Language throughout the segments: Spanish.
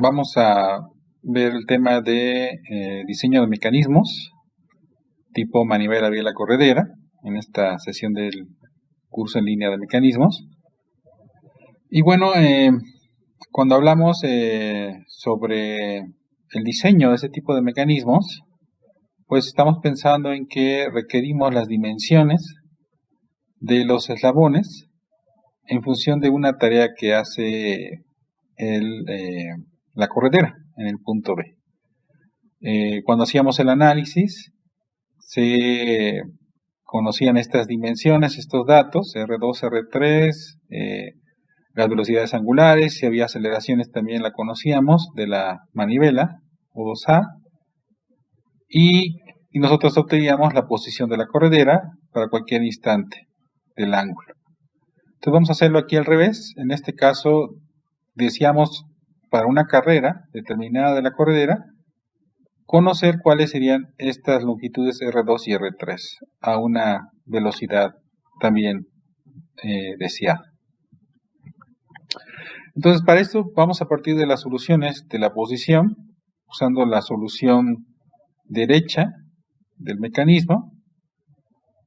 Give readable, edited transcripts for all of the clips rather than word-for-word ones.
Vamos a ver el tema de diseño de mecanismos tipo manivela, biela, corredera en esta sesión del curso en línea de mecanismos. Y bueno, cuando hablamos sobre el diseño de ese tipo de mecanismos, pues estamos pensando en que requerimos las dimensiones de los eslabones en función de una tarea que hace la corredera en el punto B. Cuando hacíamos el análisis, se conocían estas dimensiones, estos datos, R2, R3, las velocidades angulares, si había aceleraciones también la conocíamos de la manivela, O2A, y nosotros obteníamos la posición de la corredera para cualquier instante del ángulo. Entonces vamos a hacerlo aquí al revés. En este caso deseamos para una carrera determinada de la corredera conocer cuáles serían estas longitudes R2 y R3 a una velocidad también deseada. Entonces para esto vamos a partir de las soluciones de la posición, usando la solución derecha del mecanismo.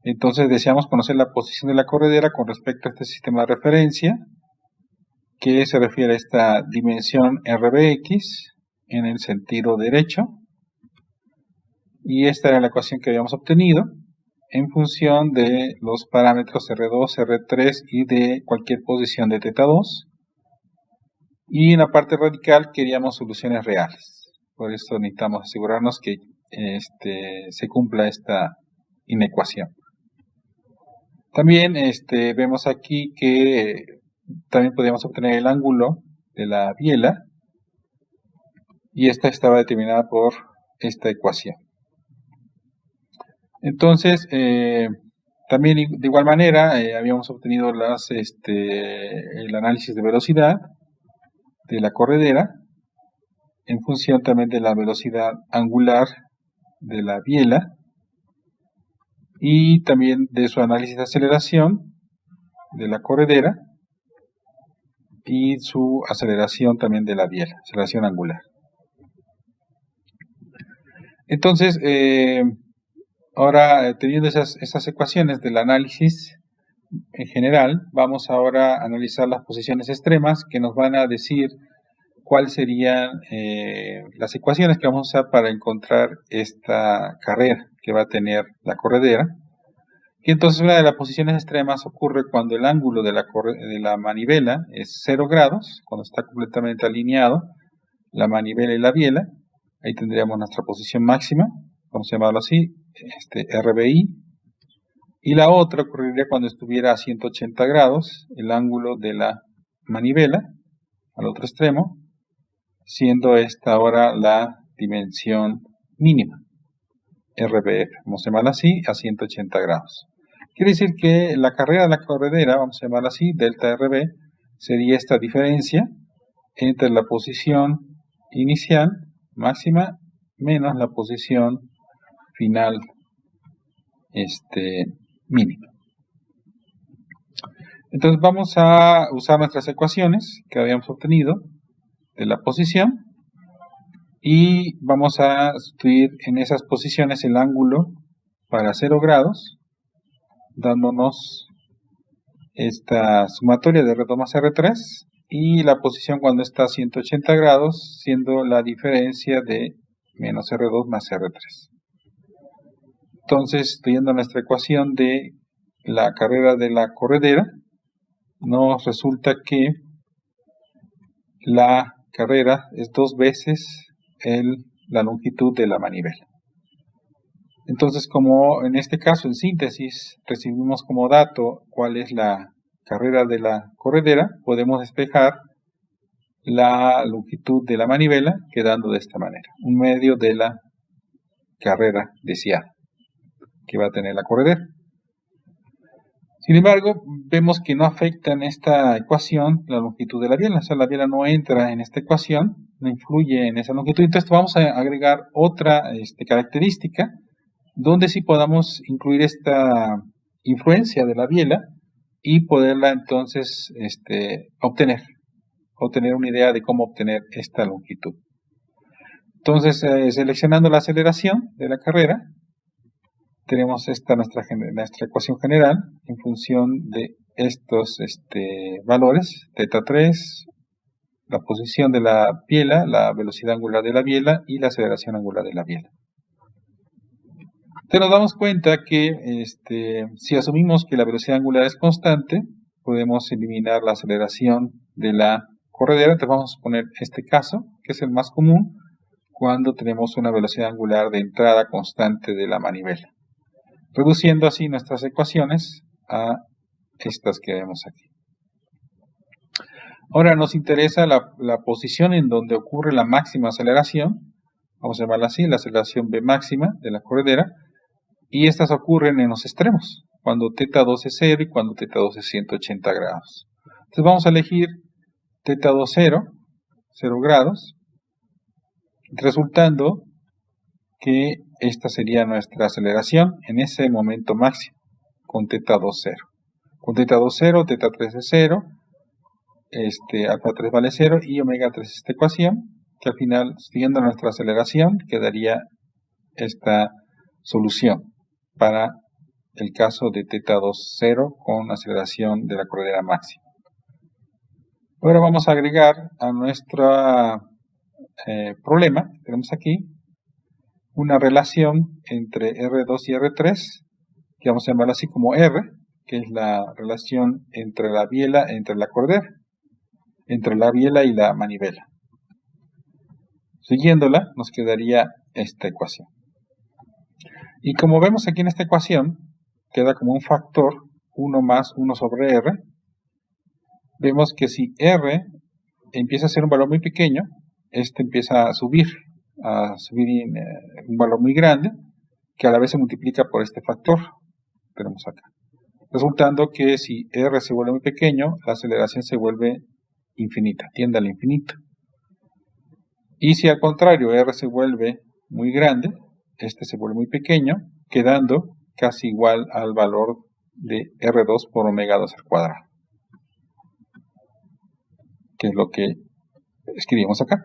Entonces deseamos conocer la posición de la corredera con respecto a este sistema de referencia, que se refiere a esta dimensión RBX en el sentido derecho. Y esta era la ecuación que habíamos obtenido en función de los parámetros R2, R3 y de cualquier posición de θ2. Y en la parte radical queríamos soluciones reales. Por eso necesitamos asegurarnos que se cumpla esta inecuación. También vemos aquí que también podíamos obtener el ángulo de la biela. Y esta estaba determinada por esta ecuación. Entonces, también de igual manera habíamos obtenido el análisis de velocidad de la corredera en función también de la velocidad angular de la biela y también de su análisis de aceleración de la corredera y su aceleración también de la biela, aceleración angular. Entonces, ahora, teniendo esas ecuaciones del análisis en general, vamos ahora a analizar las posiciones extremas que nos van a decir cuáles serían las ecuaciones que vamos a usar para encontrar esta carrera que va a tener la corredera. Y entonces una de las posiciones extremas ocurre cuando el ángulo de la manivela es 0 grados, cuando está completamente alineado la manivela y la biela. Ahí tendríamos nuestra posición máxima, vamos a llamarlo así, RBI. Y la otra ocurriría cuando estuviera a 180 grados el ángulo de la manivela al otro extremo, siendo esta ahora la dimensión mínima, RBF, vamos a llamarla así, a 180 grados. Quiere decir que la carrera de la corredera, vamos a llamarla así, delta RB, sería esta diferencia entre la posición inicial máxima menos la posición final mínima. Entonces vamos a usar nuestras ecuaciones que habíamos obtenido de la posición y vamos a sustituir en esas posiciones el ángulo para 0 grados, dándonos esta sumatoria de R2 más R3 y la posición cuando está a 180 grados siendo la diferencia de menos R2 más R3. Entonces, estudiando nuestra ecuación de la carrera de la corredera, nos resulta que la carrera es 2 veces la longitud de la manivela. Entonces, como en este caso, en síntesis, recibimos como dato cuál es la carrera de la corredera, podemos despejar la longitud de la manivela quedando de esta manera, 1/2 de la carrera deseada que va a tener la corredera. Sin embargo, vemos que no afecta en esta ecuación la longitud de la biela, o sea, la biela no entra en esta ecuación, no influye en esa longitud. Entonces vamos a agregar otra característica donde sí podamos incluir esta influencia de la biela y poderla entonces obtener. o tener una idea de cómo obtener esta longitud. Entonces, seleccionando la aceleración de la carrera, tenemos esta nuestra ecuación general en función de estos valores, teta 3, la posición de la biela, la velocidad angular de la biela y la aceleración angular de la biela. Entonces nos damos cuenta que si asumimos que la velocidad angular es constante, podemos eliminar la aceleración de la corredera. Entonces vamos a poner este caso, que es el más común, cuando tenemos una velocidad angular de entrada constante de la manivela, reduciendo así nuestras ecuaciones a estas que vemos aquí. Ahora nos interesa la posición en donde ocurre la máxima aceleración, vamos a llamarla así, la aceleración B máxima de la corredera, y estas ocurren en los extremos, cuando θ2 es 0 y cuando θ2 es 180 grados. Entonces vamos a elegir θ2 0 grados, resultando que esta sería nuestra aceleración en ese momento máximo, con θ2 0. Con θ2 0, θ3 es 0, alfa 3 vale 0 y omega 3 esta ecuación, que al final, siguiendo nuestra aceleración, quedaría esta solución para el caso de θ2 0 con aceleración de la corredera máxima. Ahora vamos a agregar a nuestro problema, tenemos aquí una relación entre R2 y R3, que vamos a llamar así como R, que es la relación entre la biela, entre la corredera, entre la biela y la manivela. Siguiéndola, nos quedaría esta ecuación. Y como vemos aquí en esta ecuación, queda como un factor 1 más 1 sobre R. Vemos que si R empieza a ser un valor muy pequeño, este empieza a subir un valor muy grande, que a la vez se multiplica por este factor que tenemos acá. Resultando que si R se vuelve muy pequeño, la aceleración se vuelve infinita, tiende al infinito. Y si al contrario R se vuelve muy grande, este se vuelve muy pequeño, quedando casi igual al valor de R2 por omega 2 al cuadrado, que es lo que escribimos acá.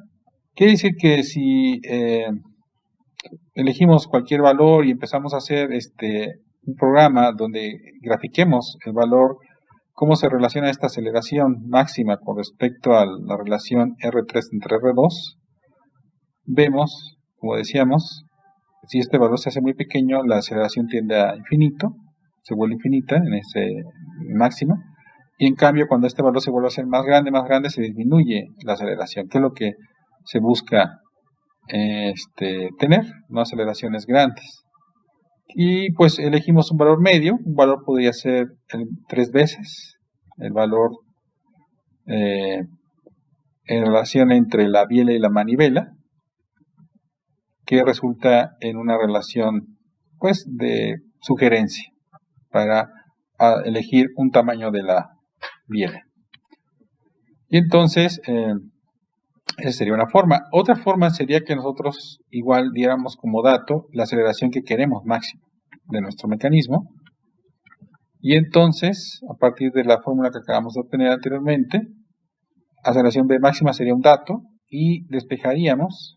Quiere decir que si elegimos cualquier valor y empezamos a hacer un programa donde grafiquemos el valor, cómo se relaciona esta aceleración máxima con respecto a la relación R3 entre R2, vemos, como decíamos, si este valor se hace muy pequeño, la aceleración tiende a infinito, se vuelve infinita en ese máximo, y en cambio cuando este valor se vuelve a ser más grande, se disminuye la aceleración, que es lo que se busca tener, no aceleraciones grandes. Y pues elegimos un valor medio, un valor podría ser 3 veces el valor en relación entre la biela y la manivela, que resulta en una relación pues de sugerencia para elegir un tamaño de la biela. Y entonces esa sería una forma. Otra forma sería que nosotros igual diéramos como dato la aceleración que queremos máxima de nuestro mecanismo. Y entonces, a partir de la fórmula que acabamos de obtener anteriormente, aceleración B máxima sería un dato y despejaríamos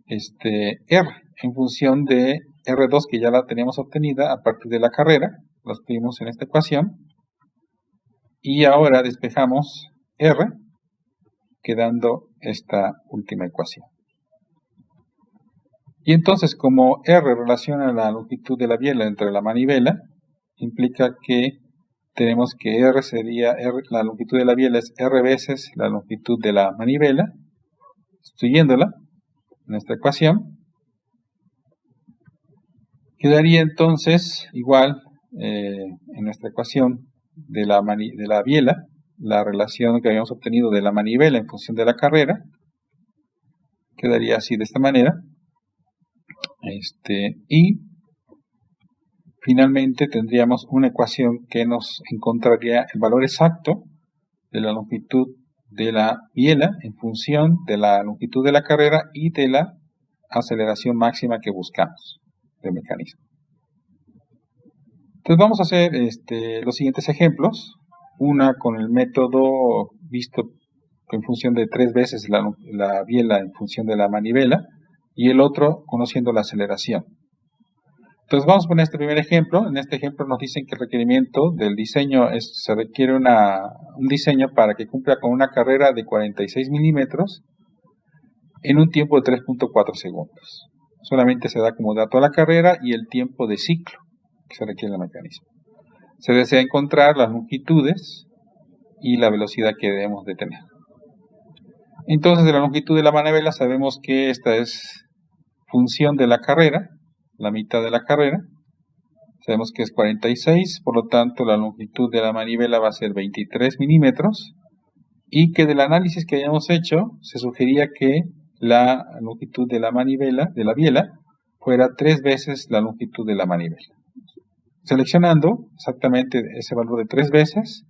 R en función de R2 que ya la teníamos obtenida a partir de la carrera, lo escribimos en esta ecuación, y ahora despejamos R quedando esta última ecuación. Y entonces como R relaciona la longitud de la biela entre la manivela, implica que tenemos que R sería, la longitud de la biela es R veces la longitud de la manivela, sustituyéndola en esta ecuación. Quedaría entonces igual en nuestra ecuación de la biela, la relación que habíamos obtenido de la manivela en función de la carrera, quedaría así de esta manera. Y finalmente tendríamos una ecuación que nos encontraría el valor exacto de la longitud de la biela en función de la longitud de la carrera y de la aceleración máxima que buscamos del mecanismo. Entonces vamos a hacer los siguientes ejemplos una con el método visto en función de 3 veces la biela en función de la manivela, y el otro conociendo la aceleración. Entonces vamos a poner este primer ejemplo. En este ejemplo nos dicen que el requerimiento del diseño se requiere un diseño para que cumpla con una carrera de 46 milímetros en un tiempo de 3.4 segundos. Solamente se da como dato a la carrera y el tiempo de ciclo que se requiere en el mecanismo. Se desea encontrar las longitudes y la velocidad que debemos de tener. Entonces, de la longitud de la manivela sabemos que esta es función de la carrera, la mitad de la carrera. Sabemos que es 46, por lo tanto la longitud de la manivela va a ser 23 milímetros, y que del análisis que hayamos hecho se sugería que la longitud de la manivela, de la biela, fuera 3 veces la longitud de la manivela. Seleccionando exactamente ese valor de 3 veces,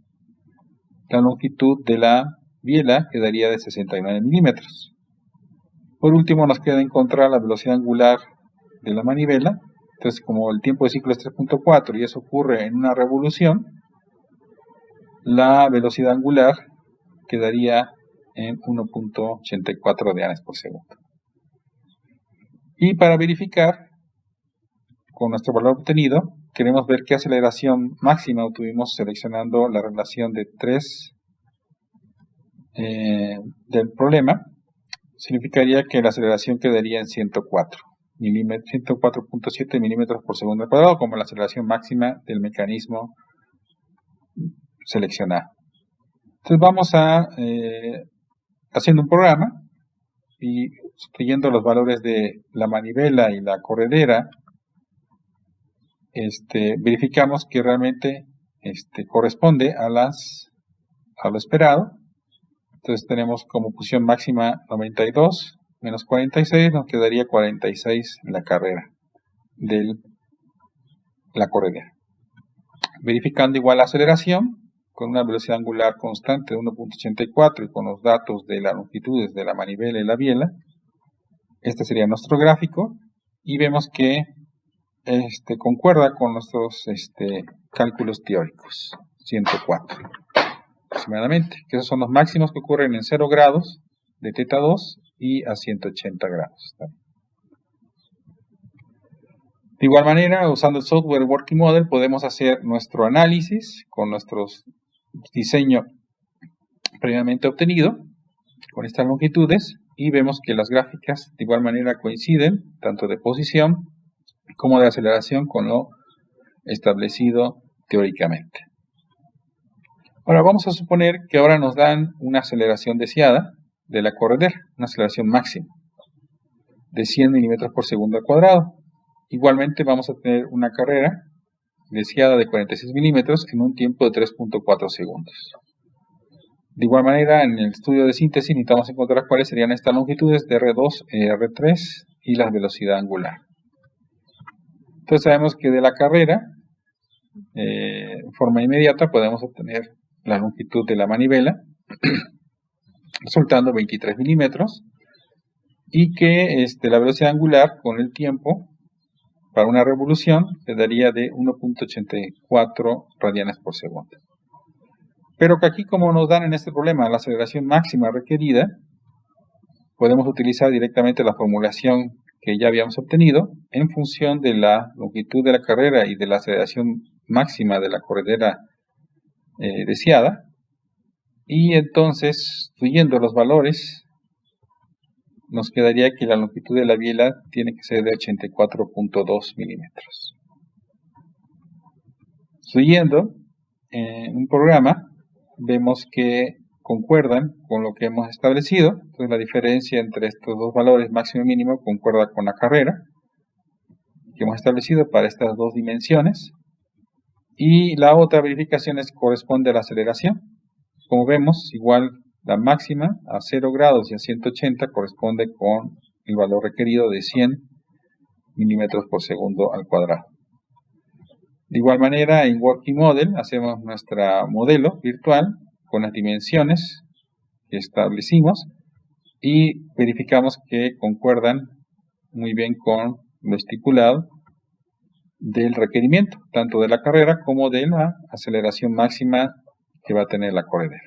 la longitud de la biela quedaría de 69 milímetros. Por último nos queda encontrar la velocidad angular de la manivela. Entonces, como el tiempo de ciclo es 3.4 y eso ocurre en una revolución, la velocidad angular quedaría en 1.84 radianes por segundo. Y para verificar con nuestro valor obtenido, queremos ver qué aceleración máxima obtuvimos seleccionando la relación de 3 del problema. Significaría que la aceleración quedaría en 104.7 milímetros por segundo al cuadrado, como la aceleración máxima del mecanismo seleccionado. Entonces vamos haciendo un programa y sustituyendo los valores de la manivela y la corredera, verificamos que realmente corresponde a lo esperado. Entonces tenemos como posición máxima 92 menos 46, nos quedaría 46 en la carrera de la corredera. Verificando igual la aceleración, con una velocidad angular constante de 1.84 y con los datos de las longitudes de la manivela y la biela, este sería nuestro gráfico, y vemos que concuerda con nuestros cálculos teóricos, 104 aproximadamente, que esos son los máximos que ocurren en 0 grados de θ 2 y a 180 grados. De igual manera, usando el software Working Model, podemos hacer nuestro análisis con nuestro diseño previamente obtenido, con estas longitudes, y vemos que las gráficas de igual manera coinciden, tanto de posición como de aceleración, con lo establecido teóricamente. Ahora vamos a suponer que ahora nos dan una aceleración deseada de la corredera, una aceleración máxima de 100 milímetros por segundo al cuadrado. Igualmente vamos a tener una carrera deseada de 46 milímetros en un tiempo de 3.4 segundos. De igual manera, en el estudio de síntesis necesitamos encontrar cuáles serían estas longitudes de R2, R3 y la velocidad angular. Entonces sabemos que de la carrera, en forma inmediata, podemos obtener la longitud de la manivela, resultando 23 milímetros, y que la velocidad angular con el tiempo para una revolución quedaría de 1.84 radianes por segundo. Pero que aquí, como nos dan en este problema la aceleración máxima requerida, podemos utilizar directamente la formulación que ya habíamos obtenido en función de la longitud de la carrera y de la aceleración máxima de la corredera deseada, y entonces, subiendo los valores, nos quedaría que la longitud de la biela tiene que ser de 84.2 milímetros. Siguiendo en un programa, vemos que concuerdan con lo que hemos establecido. Entonces la diferencia entre estos dos valores máximo y mínimo concuerda con la carrera que hemos establecido para estas dos dimensiones. Y la otra verificación corresponde a la aceleración. Como vemos, igual la máxima a 0 grados y a 180 corresponde con el valor requerido de 100 milímetros por segundo al cuadrado. De igual manera, en Working Model hacemos nuestro modelo virtual con las dimensiones que establecimos y verificamos que concuerdan muy bien con lo estipulado del requerimiento, tanto de la carrera como de la aceleración máxima que va a tener la corredera.